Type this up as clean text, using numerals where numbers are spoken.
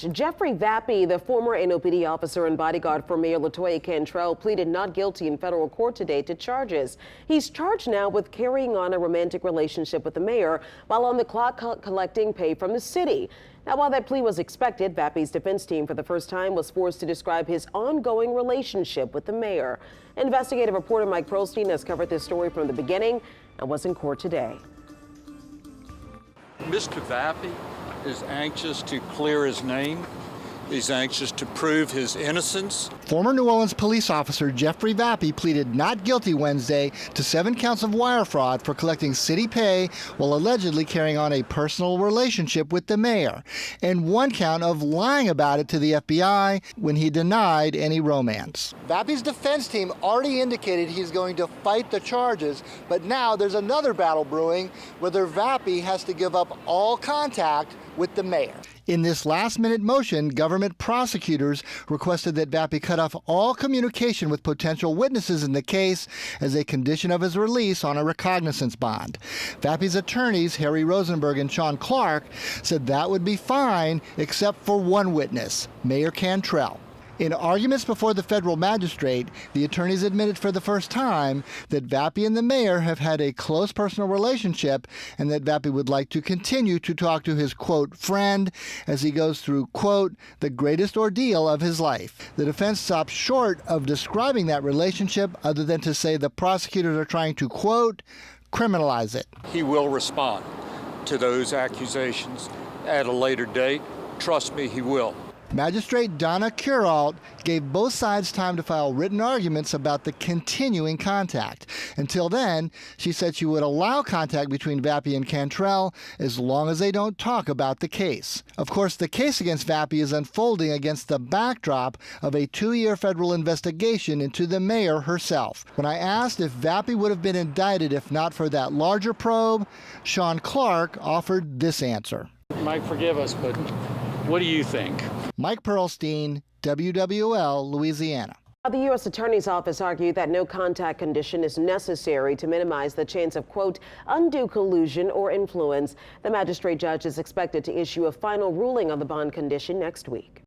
Jeffrey Vappie, the former NOPD officer and bodyguard for Mayor LaToya Cantrell, pleaded not guilty in federal court today to charges. He's charged now with carrying on a romantic relationship with the mayor while on the clock collecting pay from the city. Now, while that plea was expected, Vappie's defense team for the first time was forced to describe his ongoing relationship with the mayor. Investigative reporter Mike Pearlstein has covered this story from the beginning and was in court today. Mr. Vappie is anxious to clear his name. He's anxious to prove his innocence. Former New Orleans police officer Jeffrey Vappie pleaded not guilty Wednesday to 7 counts of wire fraud for collecting city pay while allegedly carrying on a personal relationship with the mayor, and 1 count of lying about it to the FBI when he denied any romance. Vappie's defense team already indicated he's going to fight the charges, but now there's another battle brewing whether Vappie has to give up all contact with the mayor. In this last-minute motion, government prosecutors requested that Vappie cut off all communication with potential witnesses in the case as a condition of his release on a recognizance bond. Vappie's attorneys, Harry Rosenberg and Sean Clark, said that would be fine except for one witness, Mayor Cantrell. In arguments before the federal magistrate, the attorneys admitted for the first time that Vappie and the mayor have had a close personal relationship and that Vappie would like to continue to talk to his, quote, friend as he goes through, quote, the greatest ordeal of his life. The defense stopped short of describing that relationship other than to say the prosecutors are trying to, quote, criminalize it. He will respond to those accusations at a later date. Trust me, he will. Magistrate Donna Curalt gave both sides time to file written arguments about the continuing contact. Until then, she said she would allow contact between Vappie and Cantrell as long as they don't talk about the case. Of course, the case against Vappie is unfolding against the backdrop of a 2-year federal investigation into the mayor herself. When I asked if Vappie would have been indicted if not for that larger probe, Sean Clark offered this answer. Mike, forgive us, but what do you think? Mike Pearlstein, WWL, Louisiana. The U.S. Attorney's Office argued that no contact condition is necessary to minimize the chance of, quote, undue collusion or influence. The magistrate judge is expected to issue a final ruling on the bond condition next week.